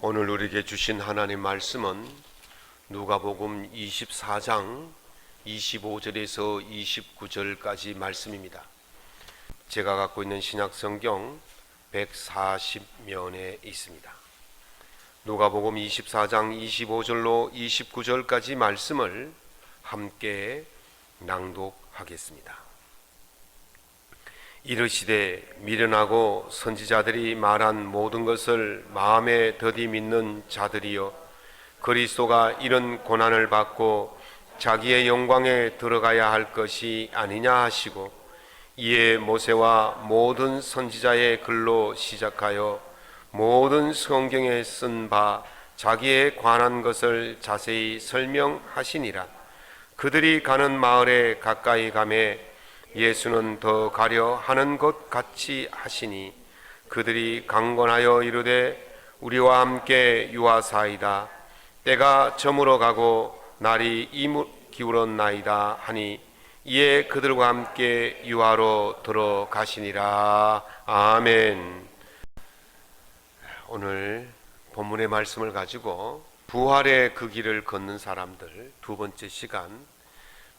오늘 우리에게 주신 하나님 말씀은 누가복음 24장 25절에서 29절까지 말씀입니다. 제가 갖고 있는 신약성경 140면에 있습니다. 누가복음 24장 25절로 29절까지 말씀을 함께 낭독하겠습니다. 이르시되 미련하고 선지자들이 말한 모든 것을 마음에 더디 믿는 자들이여, 그리스도가 이런 고난을 받고 자기의 영광에 들어가야 할 것이 아니냐 하시고, 이에 모세와 모든 선지자의 글로 시작하여 모든 성경에 쓴 바 자기에 관한 것을 자세히 설명하시니라. 그들이 가는 마을에 가까이 가매 예수는 더 가려 하는 것 같이 하시니, 그들이 강권하여 이르되 우리와 함께 유하사이다. 때가 저물어 가고 날이 기울었나이다 하니, 이에 그들과 함께 유하로 들어가시니라. 아멘. 오늘 본문의 말씀을 가지고 부활의 그 길을 걷는 사람들 두 번째 시간,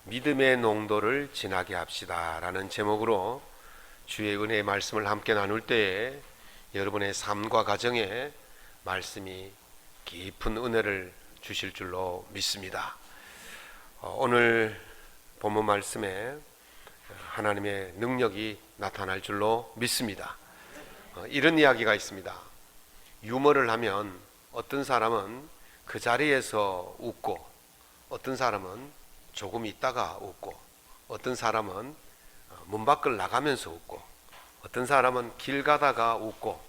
믿음의 농도를 지나게 합시다 라는 제목으로 주의 은혜의 말씀을 함께 나눌 때에 여러분의 삶과 가정에 말씀이 깊은 은혜를 주실 줄로 믿습니다. 오늘 본문 말씀에 하나님의 능력이 나타날 줄로 믿습니다. 이런 이야기가 있습니다. 유머를 하면 어떤 사람은 그 자리에서 웃고, 어떤 사람은 조금 있다가 웃고, 어떤 사람은 문 밖을 나가면서 웃고, 어떤 사람은 길 가다가 웃고,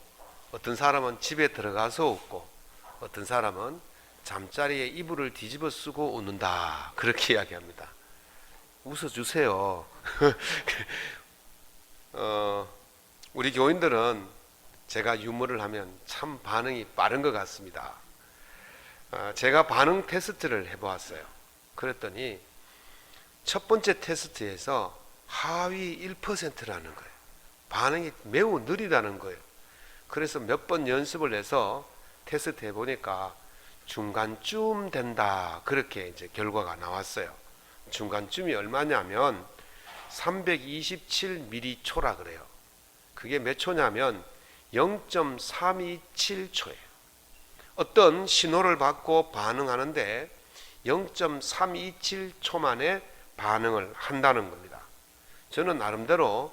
어떤 사람은 집에 들어가서 웃고, 어떤 사람은 잠자리에 이불을 뒤집어 쓰고 웃는다, 그렇게 이야기합니다. 웃어주세요. 우리 교인들은 제가 유머를 하면 참 반응이 빠른 것 같습니다. 제가 반응 테스트를 해보았어요. 그랬더니 첫 번째 테스트에서 하위 1%라는 거예요. 반응이 매우 느리다는 거예요. 그래서 몇 번 연습을 해서 테스트 해보니까 중간쯤 된다, 그렇게 이제 결과가 나왔어요. 중간쯤이 얼마냐면 327mC라 그래요. 그게 몇 초냐면 0.327초예요. 어떤 신호를 받고 반응하는데 0.327초 만에 반응을 한다는 겁니다. 저는 나름대로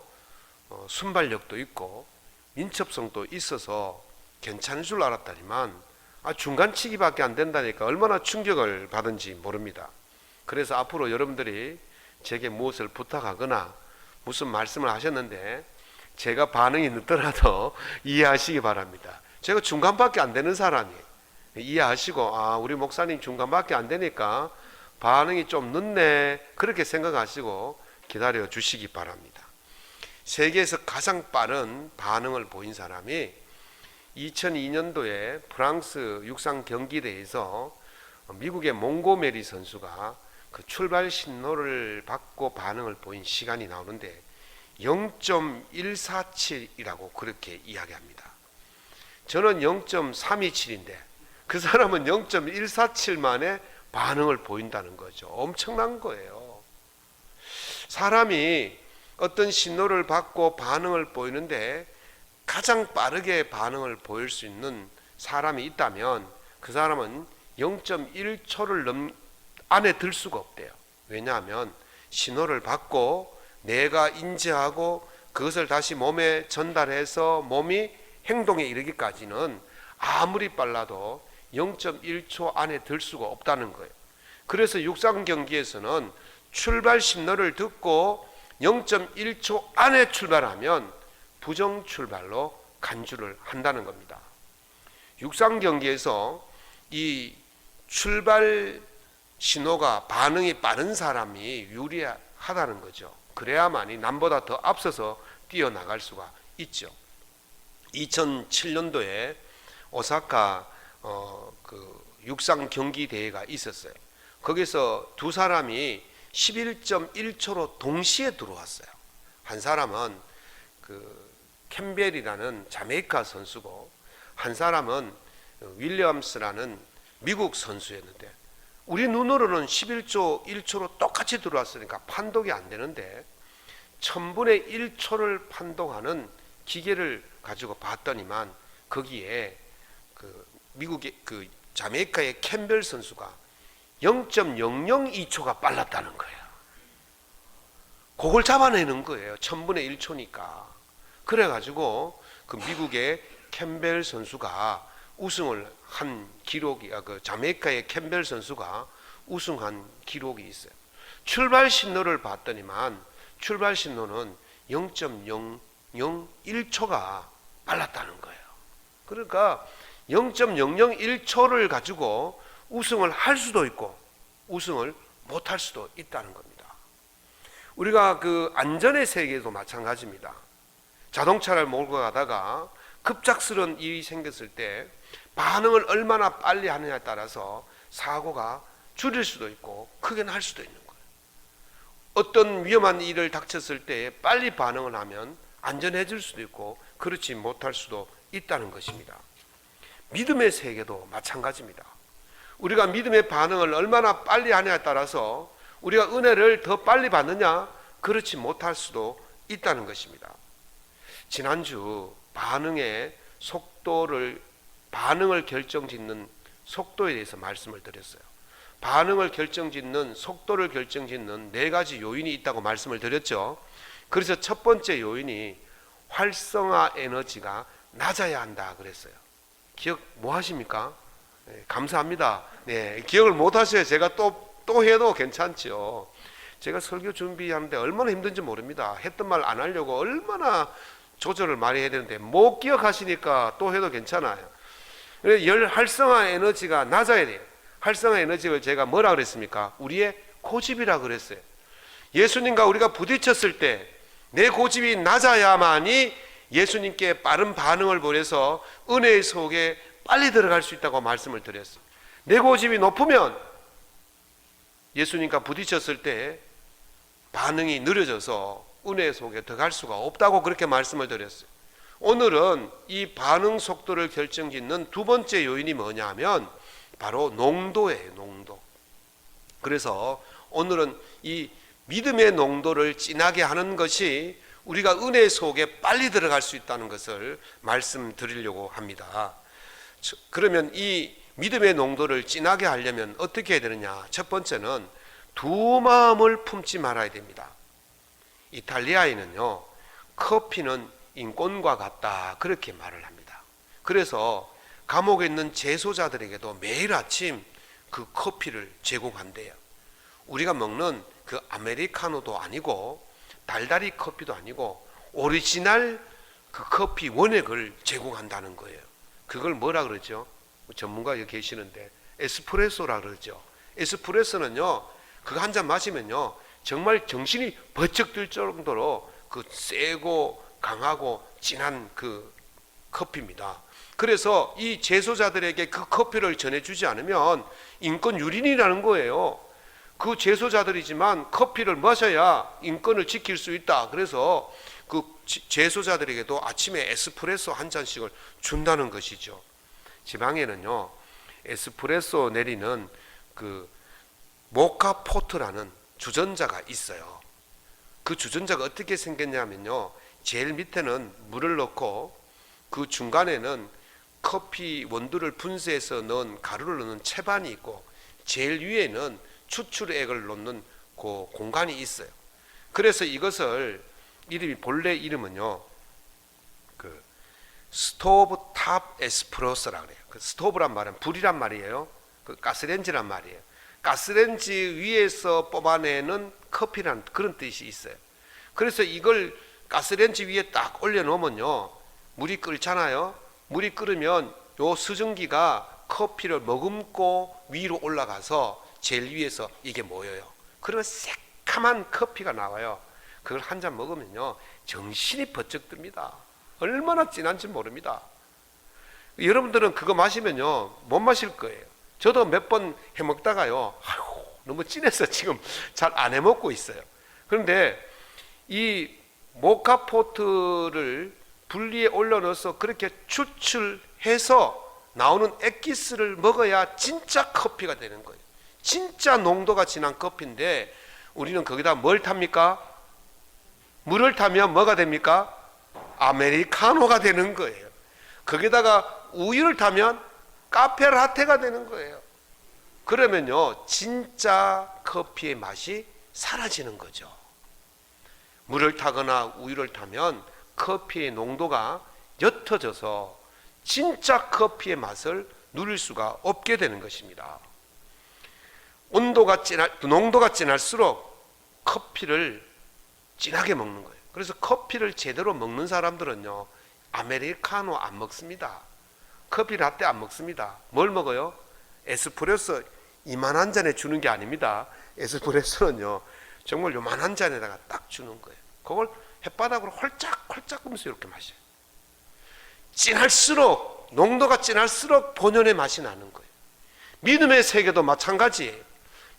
순발력도 있고 민첩성도 있어서 괜찮은 줄 알았더니만 중간치기밖에 안 된다니까 얼마나 충격을 받은지 모릅니다. 그래서 앞으로 여러분들이 제게 무엇을 부탁하거나 무슨 말씀을 하셨는데 제가 반응이 늦더라도 이해하시기 바랍니다. 제가 중간밖에 안 되는 사람이에요. 이해하시고, 우리 목사님 중간밖에 안 되니까 반응이 좀 늦네, 그렇게 생각하시고 기다려 주시기 바랍니다. 세계에서 가장 빠른 반응을 보인 사람이 2002년도에 프랑스 육상 경기대회에서 미국의 몽고메리 선수가 그 출발 신호를 받고 반응을 보인 시간이 나오는데 0.147이라고 그렇게 이야기합니다. 저는 0.327인데 그 사람은 0.147 만에 반응을 보인다는 거죠. 엄청난 거예요. 사람이 어떤 신호를 받고 반응을 보이는데 가장 빠르게 반응을 보일 수 있는 사람이 있다면 그 사람은 0.1초를 안에 들 수가 없대요. 왜냐하면 신호를 받고 내가 인지하고 그것을 다시 몸에 전달해서 몸이 행동에 이르기까지는 아무리 빨라도 0.1초 안에 들 수가 없다는 거예요. 그래서 육상 경기에서는 출발 신호를 듣고 0.1초 안에 출발하면 부정 출발로 간주를 한다는 겁니다. 육상 경기에서 이 출발 신호가 반응이 빠른 사람이 유리하다는 거죠. 그래야만이 남보다 더 앞서서 뛰어나갈 수가 있죠. 2007년도에 오사카 그 육상 경기 대회가 있었어요. 거기서 두 사람이 11.1초로 동시에 들어왔어요. 한 사람은 그 캠벨이라는 자메이카 선수고 한 사람은 윌리엄스라는 미국 선수였는데 우리 눈으로는 11조 1초로 똑같이 들어왔으니까 판독이 안 되는데 1000분의 1초를 판독하는 기계를 가지고 봤더니만 거기에 미국의 자메이카의 캠벨 선수가 0.002초가 빨랐다는 거예요. 그걸 잡아내는 거예요. 1000분의 1초니까. 그래가지고 그 미국의 캠벨 선수가 우승을 한 기록이, 자메이카의 캠벨 선수가 우승한 기록이 있어요. 출발 신호를 봤더니만 출발 신호는 0.001초가 빨랐다는 거예요. 그러니까 0.001초를 가지고 우승을 할 수도 있고 우승을 못할 수도 있다는 겁니다. 우리가 그 안전의 세계도 마찬가지입니다. 자동차를 몰고 가다가 급작스러운 일이 생겼을 때 반응을 얼마나 빨리 하느냐에 따라서 사고가 줄일 수도 있고 크게 날 수도 있는 거예요. 어떤 위험한 일을 닥쳤을 때 빨리 반응을 하면 안전해질 수도 있고 그렇지 못할 수도 있다는 것입니다. 믿음의 세계도 마찬가지입니다. 우리가 믿음의 반응을 얼마나 빨리 하냐에 따라서 우리가 은혜를 더 빨리 받느냐, 그렇지 못할 수도 있다는 것입니다. 지난주 반응을 결정짓는 속도에 대해서 말씀을 드렸어요. 반응을 결정짓는 속도를 결정짓는 4가지 요인이 있다고 말씀을 드렸죠. 그래서 첫 번째 요인이 활성화 에너지가 낮아야 한다 그랬어요. 기억 뭐 하십니까? 네, 감사합니다. 네, 기억을 못 하셔요. 제가 또 해도 괜찮죠. 제가 설교 준비하는데 얼마나 힘든지 모릅니다. 했던 말 안 하려고 얼마나 조절을 많이 해야 되는데 못 기억하시니까 또 해도 괜찮아요. 열 활성화 에너지가 낮아야 돼요. 활성화 에너지를 제가 뭐라 그랬습니까? 우리의 고집이라 그랬어요. 예수님과 우리가 부딪혔을 때 내 고집이 낮아야만이 예수님께 빠른 반응을 보내서 은혜의 속에 빨리 들어갈 수 있다고 말씀을 드렸어요. 내 고집이 높으면 예수님과 부딪혔을 때 반응이 느려져서 은혜의 속에 들어갈 수가 없다고 그렇게 말씀을 드렸어요. 오늘은 이 반응 속도를 결정짓는 두 번째 요인이 뭐냐 하면 바로 농도예요. 농도. 그래서 오늘은 이 믿음의 농도를 진하게 하는 것이 우리가 은혜 속에 빨리 들어갈 수 있다는 것을 말씀드리려고 합니다. 그러면 이 믿음의 농도를 진하게 하려면 어떻게 해야 되느냐? 첫 번째는 두 마음을 품지 말아야 됩니다. 이탈리아에는요, 커피는 인권과 같다 그렇게 말을 합니다. 그래서 감옥에 있는 재소자들에게도 매일 아침 그 커피를 제공한대요. 우리가 먹는 그 아메리카노도 아니고 달달이 커피도 아니고 오리지널 그 커피 원액을 제공한다는 거예요. 그걸 뭐라 그러죠? 전문가 여기 계시는데 에스프레소라 그러죠. 에스프레소는요, 그거 한 잔 마시면요 정말 정신이 번쩍 들 정도로 그 세고 강하고 진한 그 커피입니다. 그래서 이 재소자들에게 그 커피를 전해주지 않으면 인권 유린이라는 거예요. 그 재소자들이지만 커피를 마셔야 인권을 지킬 수 있다. 그래서 그 재소자들에게도 아침에 에스프레소 한 잔씩을 준다는 것이죠. 지방에는요, 에스프레소 내리는 그 모카포트라는 주전자가 있어요. 그 주전자가 어떻게 생겼냐면요, 제일 밑에는 물을 넣고 그 중간에는 커피 원두를 분쇄해서 넣은 가루를 넣는 채반이 있고 제일 위에는 추출액을 넣는 그 공간이 있어요. 그래서 이것을 본래 이름은요, 그 스토브 탑 에스프레소라 그래요. 그 스토브란 말은 불이란 말이에요. 그 가스레인지란 말이에요. 가스레인지 위에서 뽑아내는 커피라는 그런 뜻이 있어요. 그래서 이걸 가스레인지 위에 딱 올려놓으면요, 물이 끓잖아요. 물이 끓으면 요 수증기가 커피를 머금고 위로 올라가서 제일 위에서 이게 모여요. 그러면 새카만 커피가 나와요. 그걸 한 잔 먹으면요 정신이 번쩍 듭니다. 얼마나 진한지 모릅니다. 여러분들은 그거 마시면요 못 마실 거예요. 저도 몇 번 해먹다가요, 아이고 너무 진해서 지금 잘 안 해먹고 있어요. 그런데 이 모카포트를 분리에 올려넣어서 그렇게 추출해서 나오는 액기스를 먹어야 진짜 커피가 되는 거예요. 진짜 농도가 진한 커피인데 우리는 거기다 뭘 탑니까? 물을 타면 뭐가 됩니까? 아메리카노가 되는 거예요. 거기다가 우유를 타면 카페라테가 되는 거예요. 그러면요 진짜 커피의 맛이 사라지는 거죠. 물을 타거나 우유를 타면 커피의 농도가 옅어져서 진짜 커피의 맛을 누릴 수가 없게 되는 것입니다. 농도가 진할수록 커피를 진하게 먹는 거예요. 그래서 커피를 제대로 먹는 사람들은요 아메리카노 안 먹습니다. 커피 라떼 안 먹습니다. 뭘 먹어요? 에스프레소 이만한 잔에 주는 게 아닙니다. 에스프레소는요 정말 요만한 잔에다가 딱 주는 거예요. 그걸 햇바닥으로 홀짝홀짝 하면서 이렇게 마셔요. 진할수록 농도가 진할수록 본연의 맛이 나는 거예요. 믿음의 세계도 마찬가지예요.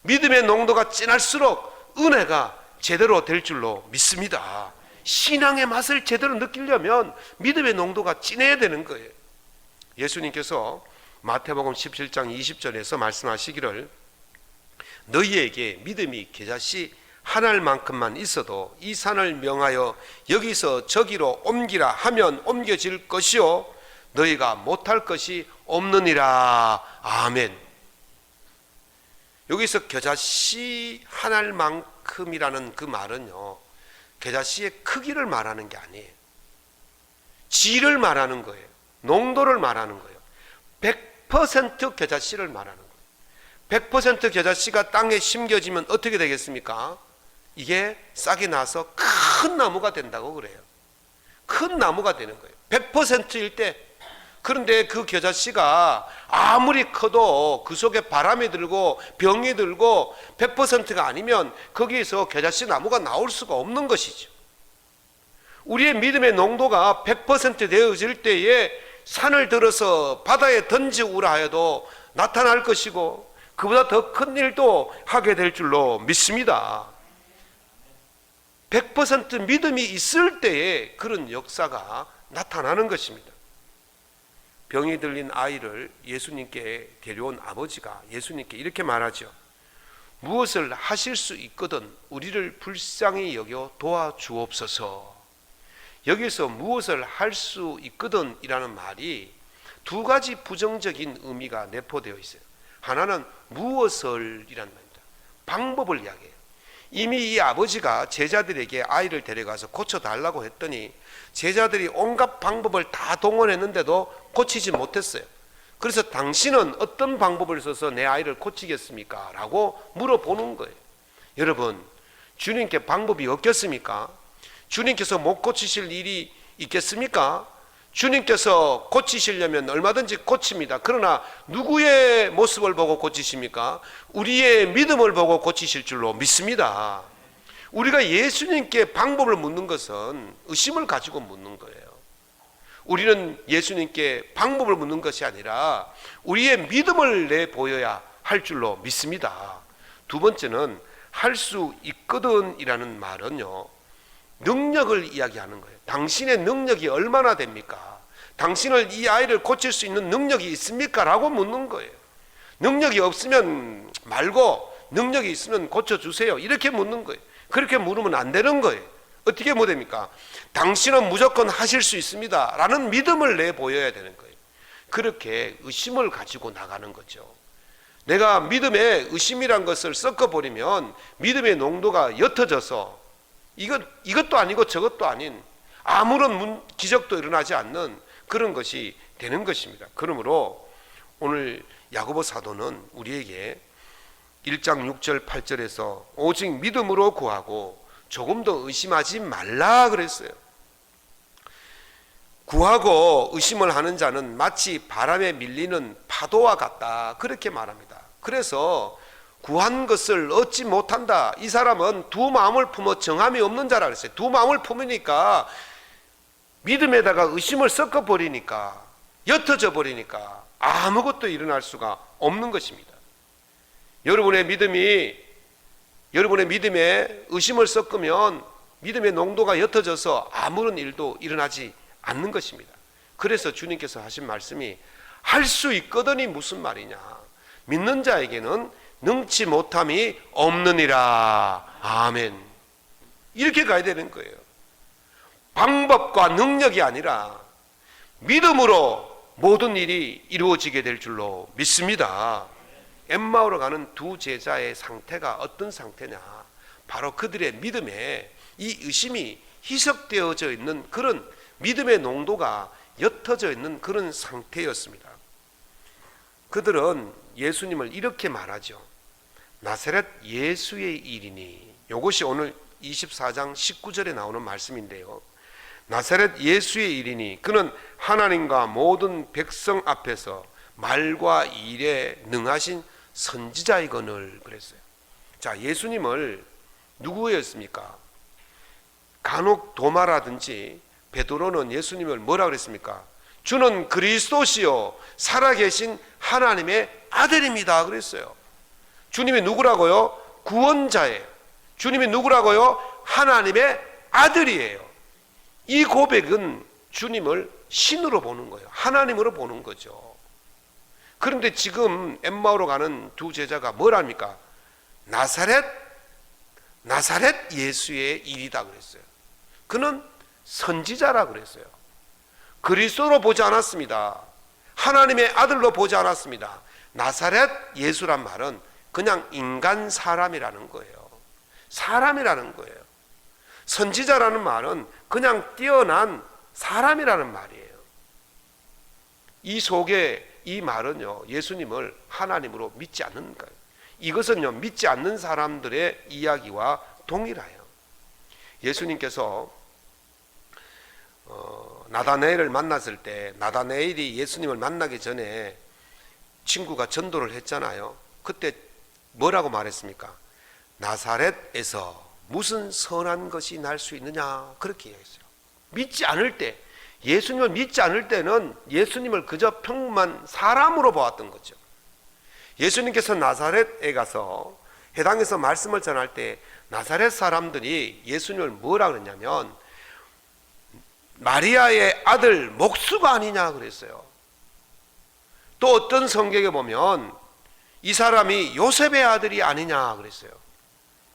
믿음의 농도가 진할수록 은혜가 제대로 될 줄로 믿습니다. 신앙의 맛을 제대로 느끼려면 믿음의 농도가 진해야 되는 거예요. 예수님께서 마태복음 17장 20절에서 말씀하시기를 너희에게 믿음이 겨자씨 한 알만큼만 있어도 이 산을 명하여 여기서 저기로 옮기라 하면 옮겨질 것이요 너희가 못할 것이 없느니라. 아멘. 여기서 겨자씨 한 알만큼이라는 그 말은요 겨자씨의 크기를 말하는 게 아니에요. 질을 말하는 거예요. 농도를 말하는 거예요. 100% 겨자씨를 말하는 거예요. 100% 겨자씨가 땅에 심겨지면 어떻게 되겠습니까? 이게 싹이 나서 큰 나무가 된다고 그래요. 큰 나무가 되는 거예요. 100%일 때. 그런데 그 겨자씨가 아무리 커도 그 속에 바람이 들고 병이 들고 100%가 아니면 거기에서 겨자씨 나무가 나올 수가 없는 것이죠. 우리의 믿음의 농도가 100% 되어질 때에 산을 들어서 바다에 던지우라 하여도 나타날 것이고 그보다 더 큰 일도 하게 될 줄로 믿습니다. 100% 믿음이 있을 때에 그런 역사가 나타나는 것입니다. 병이 들린 아이를 예수님께 데려온 아버지가 예수님께 이렇게 말하죠. 무엇을 하실 수 있거든 우리를 불쌍히 여겨 도와주옵소서. 여기서 무엇을 할 수 있거든 이라는 말이 두 가지 부정적인 의미가 내포되어 있어요. 하나는 무엇을 이라는 말입니다. 방법을 이야기해요. 이미 이 아버지가 제자들에게 아이를 데려가서 고쳐달라고 했더니 제자들이 온갖 방법을 다 동원했는데도 고치지 못했어요. 그래서 당신은 어떤 방법을 써서 내 아이를 고치겠습니까? 라고 물어보는 거예요. 여러분 주님께 방법이 없겠습니까? 주님께서 못 고치실 일이 있겠습니까? 주님께서 고치시려면 얼마든지 고칩니다. 그러나 누구의 모습을 보고 고치십니까? 우리의 믿음을 보고 고치실 줄로 믿습니다. 우리가 예수님께 방법을 묻는 것은 의심을 가지고 묻는 거예요. 우리는 예수님께 방법을 묻는 것이 아니라 우리의 믿음을 내보여야 할 줄로 믿습니다. 두 번째는 할 수 있거든 이라는 말은요 능력을 이야기하는 거예요. 당신의 능력이 얼마나 됩니까? 당신을 이 아이를 고칠 수 있는 능력이 있습니까? 라고 묻는 거예요. 능력이 없으면 말고 능력이 있으면 고쳐주세요 이렇게 묻는 거예요. 그렇게 물으면 안 되는 거예요. 어떻게 못 됩니까? 당신은 무조건 하실 수 있습니다 라는 믿음을 내보여야 되는 거예요. 그렇게 의심을 가지고 나가는 거죠. 내가 믿음에 의심이란 것을 섞어버리면 믿음의 농도가 옅어져서 이것도 아니고 저것도 아닌 아무런 기적도 일어나지 않는 그런 것이 되는 것입니다. 그러므로 오늘 야고보 사도는 우리에게 1장 6절 8절에서 오직 믿음으로 구하고 조금 더 의심하지 말라 그랬어요. 구하고 의심을 하는 자는 마치 바람에 밀리는 파도와 같다 그렇게 말합니다. 그래서 구한 것을 얻지 못한다. 이 사람은 두 마음을 품어 정함이 없는 자라 그랬어요. 두 마음을 품으니까 믿음에다가 의심을 섞어버리니까 옅어져 버리니까 아무것도 일어날 수가 없는 것입니다. 여러분의 믿음에 의심을 섞으면 믿음의 농도가 옅어져서 아무런 일도 일어나지 않는 것입니다. 그래서 주님께서 하신 말씀이 할 수 있거든이 무슨 말이냐. 믿는 자에게는 능치 못함이 없느니라. 아멘. 이렇게 가야 되는 거예요. 방법과 능력이 아니라 믿음으로 모든 일이 이루어지게 될 줄로 믿습니다. 엠마오로 가는 두 제자의 상태가 어떤 상태냐? 바로 그들의 믿음에 이 의심이 희석되어져 있는 그런 믿음의 농도가 옅어져 있는 그런 상태였습니다. 그들은 예수님을 이렇게 말하죠. 나사렛 예수의 일이니. 이것이 오늘 24장 19절에 나오는 말씀인데요. 나사렛 예수의 일이니 그는 하나님과 모든 백성 앞에서 말과 일에 능하신 선지자이거늘 그랬어요. 자, 예수님을 누구였습니까? 간혹 도마라든지 베드로는 예수님을 뭐라 그랬습니까? 주는 그리스도시요 살아계신 하나님의 아들입니다 그랬어요. 주님이 누구라고요? 구원자예요. 주님이 누구라고요? 하나님의 아들이에요. 이 고백은 주님을 신으로 보는 거예요. 하나님으로 보는 거죠. 그런데 지금 엠마오로 가는 두 제자가 뭐랍니까? 나사렛 예수의 일이다 그랬어요. 그는 선지자라 그랬어요. 그리스도로 보지 않았습니다. 하나님의 아들로 보지 않았습니다. 나사렛 예수란 말은 그냥 인간 사람이라는 거예요. 사람이라는 거예요. 선지자라는 말은 그냥 뛰어난 사람이라는 말이에요. 이 속에 이 말은요, 예수님을 하나님으로 믿지 않는 거예요. 이것은요, 믿지 않는 사람들의 이야기와 동일해요. 예수님께서 나다네엘을 만났을 때 나다네엘이 예수님을 만나기 전에 친구가 전도를 했잖아요. 그때 뭐라고 말했습니까? 나사렛에서 무슨 선한 것이 날 수 있느냐 그렇게 얘기했어요. 믿지 않을 때, 예수님을 믿지 않을 때는 예수님을 그저 평범한 사람으로 보았던 거죠. 예수님께서 나사렛에 가서 해당에서 말씀을 전할 때 나사렛 사람들이 예수님을 뭐라 그랬냐면 마리아의 아들 목수가 아니냐 그랬어요. 또 어떤 성경에 보면 이 사람이 요셉의 아들이 아니냐 그랬어요.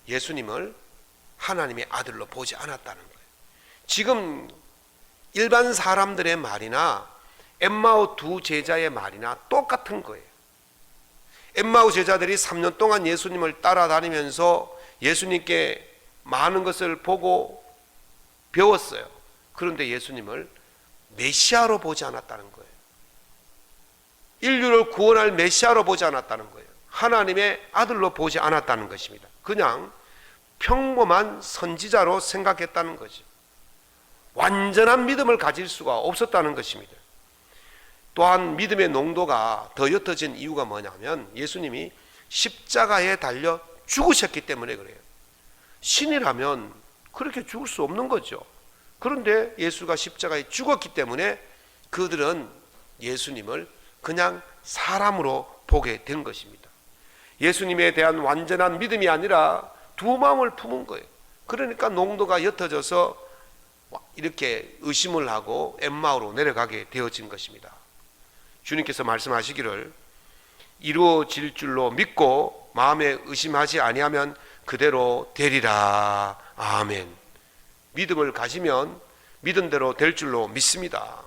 예수님을 하나님의 아들로 보지 않았다는 거예요. 지금 일반 사람들의 말이나 엠마오 두 제자의 말이나 똑같은 거예요. 엠마오 제자들이 3년 동안 예수님을 따라다니면서 예수님께 많은 것을 보고 배웠어요. 그런데 예수님을 메시아로 보지 않았다는 거예요. 인류를 구원할 메시아로 보지 않았다는 거예요. 하나님의 아들로 보지 않았다는 것입니다. 그냥 평범한 선지자로 생각했다는 거죠. 완전한 믿음을 가질 수가 없었다는 것입니다. 또한 믿음의 농도가 더 옅어진 이유가 뭐냐면 예수님이 십자가에 달려 죽으셨기 때문에 그래요. 신이라면 그렇게 죽을 수 없는 거죠. 그런데 예수가 십자가에 죽었기 때문에 그들은 예수님을 그냥 사람으로 보게 된 것입니다. 예수님에 대한 완전한 믿음이 아니라 두 마음을 품은 거예요. 그러니까 농도가 옅어져서 이렇게 의심을 하고 엠마오로 내려가게 되어진 것입니다. 주님께서 말씀하시기를 이루어질 줄로 믿고 마음에 의심하지 아니하면 그대로 되리라. 아멘. 믿음을 가지면 믿은 대로 될 줄로 믿습니다.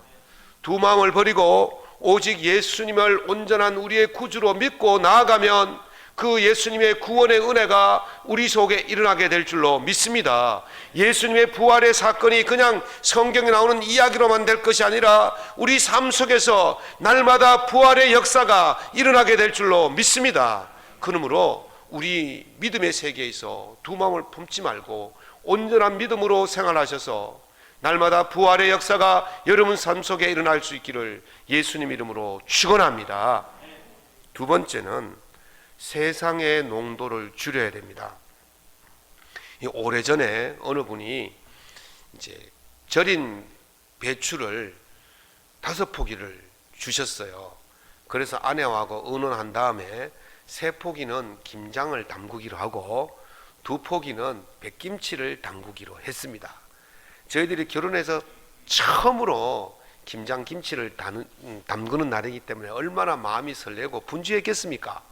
두 마음을 버리고 오직 예수님을 온전한 우리의 구주로 믿고 나아가면 그 예수님의 구원의 은혜가 우리 속에 일어나게 될 줄로 믿습니다. 예수님의 부활의 사건이 그냥 성경에 나오는 이야기로만 될 것이 아니라 우리 삶 속에서 날마다 부활의 역사가 일어나게 될 줄로 믿습니다. 그러므로 우리 믿음의 세계에서 두 마음을 품지 말고 온전한 믿음으로 생활하셔서 날마다 부활의 역사가 여러분 삶 속에 일어날 수 있기를 예수님 이름으로 축원합니다. 두 번째는 세상의 농도를 줄여야 됩니다. 오래전에 어느 분이 이제 절인 배추를 5포기를 주셨어요. 그래서 아내하고 의논한 다음에 3포기는 김장을 담그기로 하고 2포기는 백김치를 담그기로 했습니다. 저희들이 결혼해서 처음으로 김장 김치를 담그는 날이기 때문에 얼마나 마음이 설레고 분주했겠습니까?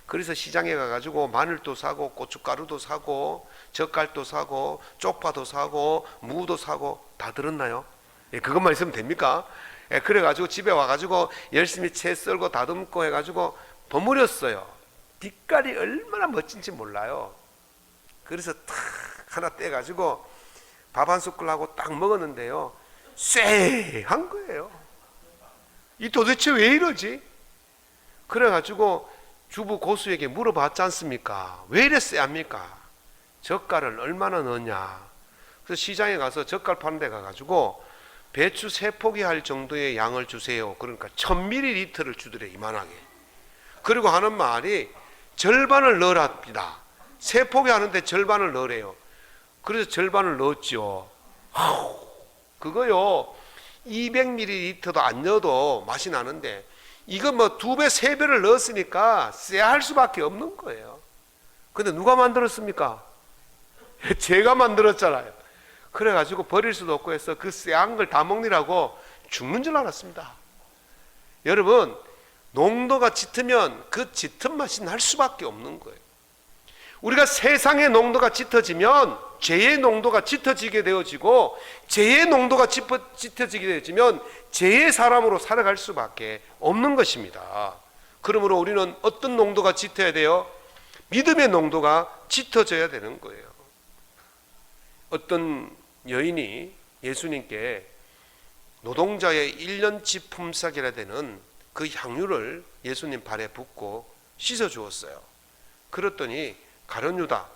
그래서 시장에 가가지고 마늘도 사고 고춧가루도 사고 젓갈도 사고 쪽파도 사고 무도 사고 다 들었나요? 예, 그것만 있으면 됩니까? 예, 그래가지고 집에 와가지고 열심히 채 썰고 다듬고 해가지고 버무렸어요. 빛깔이 얼마나 멋진지 몰라요. 그래서 탁 하나 떼가지고 밥 한 숟갈하고 딱 먹었는데요, 쎄한 거예요. 이 도대체 왜 이러지? 그래가지고 주부 고수에게 물어봤지 않습니까? 왜 이래 쎄합니까? 젓갈을 얼마나 넣냐? 그래서 시장에 가서 젓갈 파는 데 가가지고 배추 3포기 할 정도의 양을 주세요. 그러니까 1000ml를 주더래, 이만하게. 그리고 하는 말이 절반을 넣으랍니다. 3포기 하는데 절반을 넣으래요. 그래서 절반을 넣었죠. 그거요 200ml도 안 넣어도 맛이 나는데 이거 뭐 2배 3배를 넣었으니까 쎄할 수밖에 없는 거예요. 근데 누가 만들었습니까? 제가 만들었잖아요. 그래가지고 버릴 수도 없고 해서 그 쎄한 걸 다 먹느라고 죽는 줄 알았습니다. 여러분, 농도가 짙으면 그 짙은 맛이 날 수밖에 없는 거예요. 우리가 세상의 농도가 짙어지면 죄의 농도가 짙어지게 되어지고, 죄의 농도가 짙어지게 되어지면 죄의 사람으로 살아갈 수밖에 없는 것입니다. 그러므로 우리는 어떤 농도가 짙어야 돼요? 믿음의 농도가 짙어져야 되는 거예요. 어떤 여인이 예수님께 노동자의 1년치 품삯이라 되는 그 향유를 예수님 발에 붓고 씻어 주었어요. 그랬더니 가룟 유다,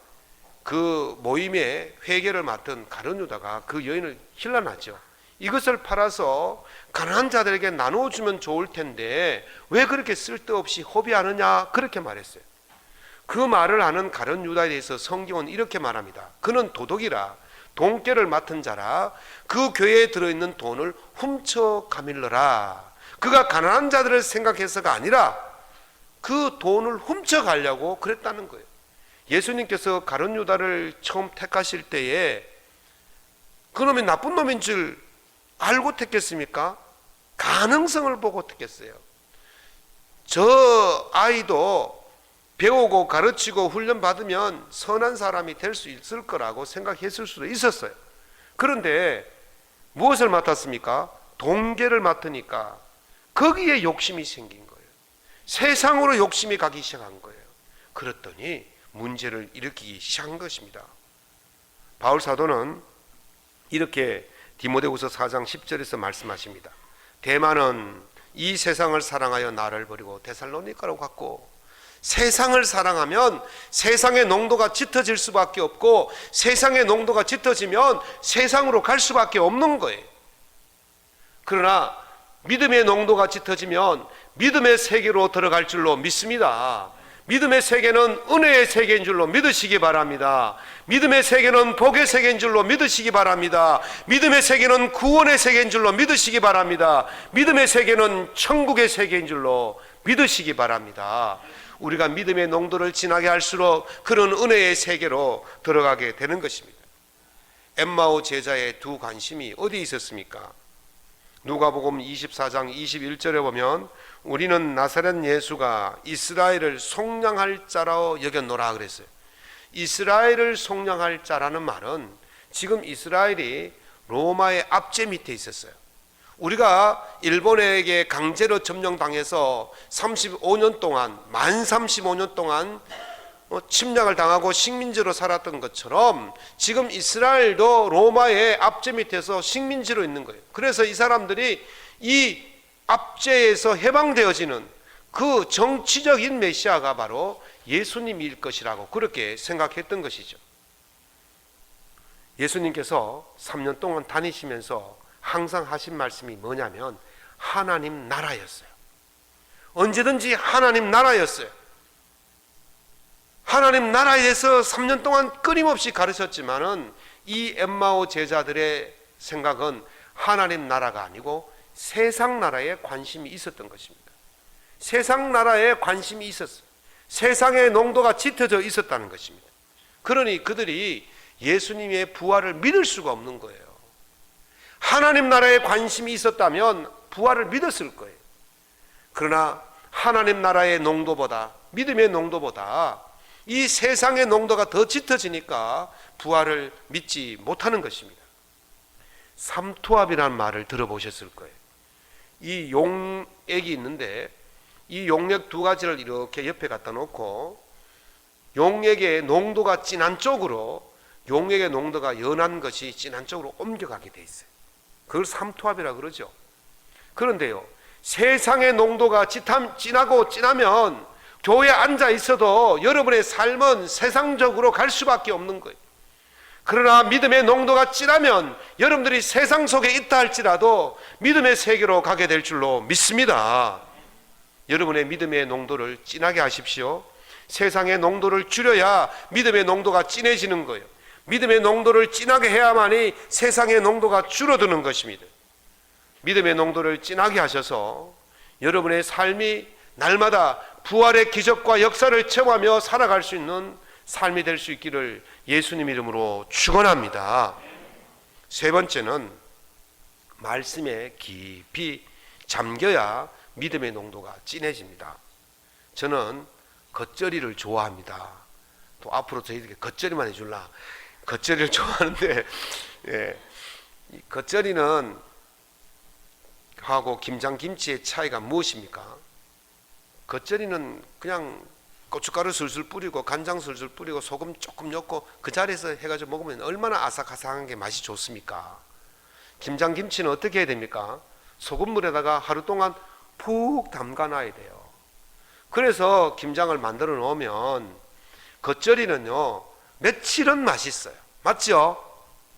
그 모임의 회계를 맡은 가룟 유다가 그 여인을 힐난하죠. 이것을 팔아서 가난한 자들에게 나누어주면 좋을 텐데 왜 그렇게 쓸데없이 허비하느냐, 그렇게 말했어요. 그 말을 하는 가룟 유다에 대해서 성경은 이렇게 말합니다. 그는 도둑이라, 돈깨를 맡은 자라, 그 교회에 들어있는 돈을 훔쳐 가밀러라. 그가 가난한 자들을 생각해서가 아니라 그 돈을 훔쳐 가려고 그랬다는 거예요. 예수님께서 가룟 유다를 처음 택하실 때에 그놈이 나쁜 놈인 줄 알고 택했습니까? 가능성을 보고 택했어요. 저 아이도 배우고 가르치고 훈련받으면 선한 사람이 될 수 있을 거라고 생각했을 수도 있었어요. 그런데 무엇을 맡았습니까? 돈계를 맡으니까 거기에 욕심이 생긴 거예요. 세상으로 욕심이 가기 시작한 거예요. 그랬더니 문제를 일으키기 시작한 것입니다. 바울 사도는 이렇게 디모데후서 4장 10절에서 말씀하십니다. 대만은 이 세상을 사랑하여 나를 버리고 데살로니가로 갔고, 세상을 사랑하면 세상의 농도가 짙어질 수밖에 없고, 세상의 농도가 짙어지면 세상으로 갈 수밖에 없는 거예요. 그러나 믿음의 농도가 짙어지면 믿음의 세계로 들어갈 줄로 믿습니다. 믿음의 세계는 은혜의 세계인 줄로 믿으시기 바랍니다. 믿음의 세계는 복의 세계인 줄로 믿으시기 바랍니다. 믿음의 세계는 구원의 세계인 줄로 믿으시기 바랍니다. 믿음의 세계는 천국의 세계인 줄로 믿으시기 바랍니다. 우리가 믿음의 농도를 진하게 할수록 그런 은혜의 세계로 들어가게 되는 것입니다. 엠마오 제자의 두 관심이 어디에 있었습니까? 누가복음 24장 21절에 보면 우리는 나사렛 예수가 이스라엘을 속량할 자라고 여겼노라 그랬어요. 이스라엘을 속량할 자라는 말은 지금 이스라엘이 로마의 압제 밑에 있었어요. 우리가 일본에게 강제로 점령당해서 35년 동안, 만 35년 동안 침략을 당하고 식민지로 살았던 것처럼 지금 이스라엘도 로마의 압제 밑에서 식민지로 있는 거예요. 그래서 이 사람들이 이 압제에서 해방되어지는 그 정치적인 메시아가 바로 예수님일 것이라고 그렇게 생각했던 것이죠. 예수님께서 3년 동안 다니시면서 항상 하신 말씀이 뭐냐면 하나님 나라였어요. 언제든지 하나님 나라였어요. 하나님 나라에 대해서 3년 동안 끊임없이 가르쳤지만은 이 엠마오 제자들의 생각은 하나님 나라가 아니고 세상 나라에 관심이 있었던 것입니다. 세상 나라에 관심이 있었어요. 세상의 농도가 짙어져 있었다는 것입니다. 그러니 그들이 예수님의 부활을 믿을 수가 없는 거예요. 하나님 나라에 관심이 있었다면 부활을 믿었을 거예요. 그러나 하나님 나라의 농도보다, 믿음의 농도보다 이 세상의 농도가 더 짙어지니까 부활을 믿지 못하는 것입니다. 삼투압이라는 말을 들어보셨을 거예요. 이 용액이 있는데 이 용액 두 가지를 이렇게 옆에 갖다 놓고 용액의 농도가 진한 쪽으로, 용액의 농도가 연한 것이 진한 쪽으로 옮겨가게 돼 있어요. 그걸 삼투압이라고 그러죠. 그런데요, 세상의 농도가 진하고 진하면 교회에 앉아 있어도 여러분의 삶은 세상적으로 갈 수밖에 없는 거예요. 그러나 믿음의 농도가 진하면 여러분들이 세상 속에 있다 할지라도 믿음의 세계로 가게 될 줄로 믿습니다. 여러분의 믿음의 농도를 진하게 하십시오. 세상의 농도를 줄여야 믿음의 농도가 진해지는 거예요. 믿음의 농도를 진하게 해야만이 세상의 농도가 줄어드는 것입니다. 믿음의 농도를 진하게 하셔서 여러분의 삶이 날마다 부활의 기적과 역사를 체험하며 살아갈 수 있는 삶이 될 수 있기를 예수님 이름으로 축원합니다. 세 번째는 말씀에 깊이 잠겨야 믿음의 농도가 진해집니다. 저는 겉절이를 좋아합니다. 또 앞으로 저희들에게 겉절이만 해줄라. 겉절이를 좋아하는데, 예, 이 겉절이는 하고 김장김치의 차이가 무엇입니까? 겉절이는 그냥 고춧가루 슬슬 뿌리고 간장 슬슬 뿌리고 소금 조금 넣고 그 자리에서 해가지고 먹으면 얼마나 아삭아삭한 게 맛이 좋습니까? 김장김치는 어떻게 해야 됩니까? 소금물에다가 하루 동안 푹 담가놔야 돼요. 그래서 김장을 만들어 놓으면 겉절이는요 며칠은 맛있어요. 맞죠?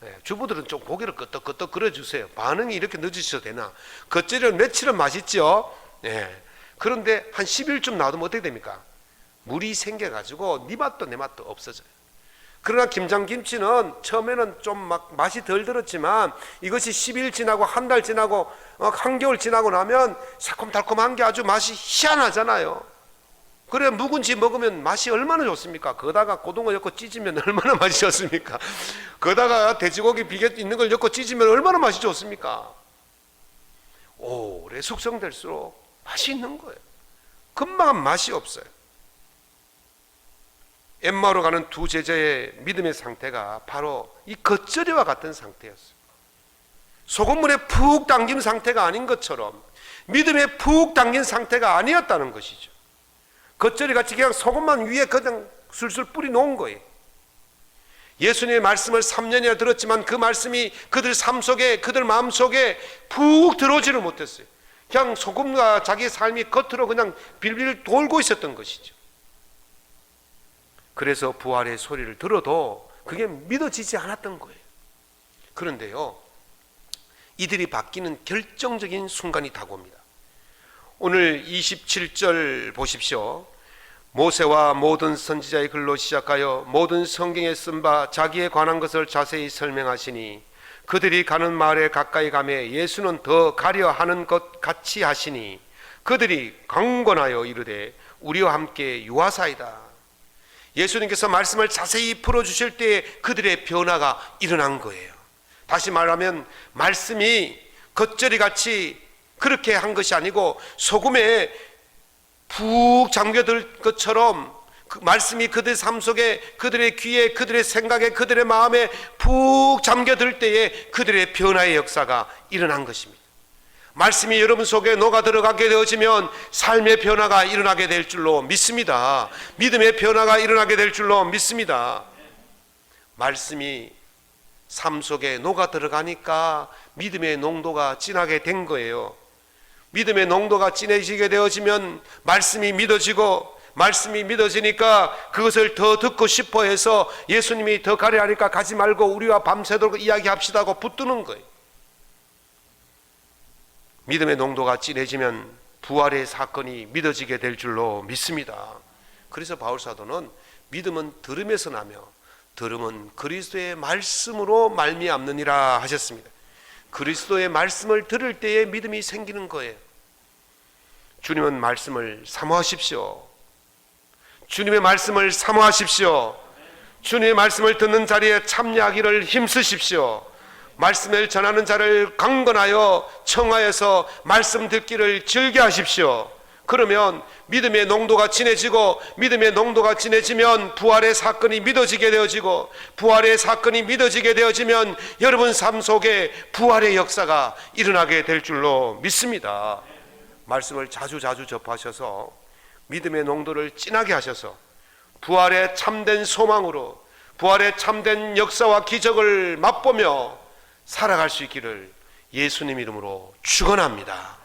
네, 주부들은 좀 고기를 끄떡끄떡 끓여주세요. 반응이 이렇게 늦으셔도 되나? 겉절이는 며칠은 맛있죠? 네. 그런데 한 10일쯤 놔두면 어떻게 됩니까? 물이 생겨가지고 네 맛도 내 맛도 없어져요. 그러나 김장김치는 처음에는 좀 막 맛이 덜 들었지만 이것이 10일 지나고 한 달 지나고 한겨울 지나고 나면 새콤달콤한 게 아주 맛이 희한하잖아요. 그래 묵은지 먹으면 맛이 얼마나 좋습니까? 거기다가 고등어 엮고 찢으면 얼마나 맛이 좋습니까? 거기다가 돼지고기 비계 있는 걸 엮고 찢으면 얼마나 맛이 좋습니까? 오래 숙성될수록 맛이 있는 거예요. 금방 맛이 없어요. 엠마오로 가는 두 제자의 믿음의 상태가 바로 이 겉절이와 같은 상태였어요. 소금물에 푹 담긴 상태가 아닌 것처럼 믿음에 푹 담긴 상태가 아니었다는 것이죠. 겉절이같이 그냥 소금만 위에 그냥 술술 뿌리 놓은 거예요. 예수님의 말씀을 3년이나 들었지만 그 말씀이 그들 삶 속에, 그들 마음 속에 푹 들어오지를 못했어요. 그냥 소금과 자기 삶이 겉으로 그냥 빌빌 돌고 있었던 것이죠. 그래서 부활의 소리를 들어도 그게 믿어지지 않았던 거예요. 그런데요, 이들이 바뀌는 결정적인 순간이 다가옵니다. 오늘 27절 보십시오. 모세와 모든 선지자의 글로 시작하여 모든 성경에 쓴 바 자기에 관한 것을 자세히 설명하시니 그들이 가는 마을에 가까이 가매 예수는 더 가려 하는 것 같이 하시니 그들이 강권하여 이르되 우리와 함께 유하사이다. 예수님께서 말씀을 자세히 풀어주실 때에 그들의 변화가 일어난 거예요. 다시 말하면 말씀이 겉절이같이 그렇게 한 것이 아니고 소금에 푹 잠겨들 것처럼 그 말씀이 그들의 삶 속에, 그들의 귀에, 그들의 생각에, 그들의 마음에 푹 잠겨들 때에 그들의 변화의 역사가 일어난 것입니다. 말씀이 여러분 속에 녹아 들어가게 되어지면 삶의 변화가 일어나게 될 줄로 믿습니다. 믿음의 변화가 일어나게 될 줄로 믿습니다. 말씀이 삶 속에 녹아 들어가니까 믿음의 농도가 진하게 된 거예요. 믿음의 농도가 진해지게 되어지면 말씀이 믿어지고, 말씀이 믿어지니까 그것을 더 듣고 싶어 해서 예수님이 더 가려 하니까 가지 말고 우리와 밤새도록 이야기합시다 하고 붙드는 거예요. 믿음의 농도가 진해지면 부활의 사건이 믿어지게 될 줄로 믿습니다. 그래서 바울사도는 믿음은 들음에서 나며 들음은 그리스도의 말씀으로 말미암느니라 하셨습니다. 그리스도의 말씀을 들을 때에 믿음이 생기는 거예요. 주님은 말씀을 사모하십시오. 주님의 말씀을 사모하십시오. 주님의 말씀을 듣는 자리에 참여하기를 힘쓰십시오. 말씀을 전하는 자를 강건하여 청하여서 말씀 듣기를 즐겨 하십시오. 그러면 믿음의 농도가 진해지고, 믿음의 농도가 진해지면 부활의 사건이 믿어지게 되어지고, 부활의 사건이 믿어지게 되어지면 여러분 삶 속에 부활의 역사가 일어나게 될 줄로 믿습니다. 말씀을 자주 접하셔서 믿음의 농도를 진하게 하셔서 부활의 참된 소망으로, 부활의 참된 역사와 기적을 맛보며 살아갈 수 있기를 예수님 이름으로 축원합니다.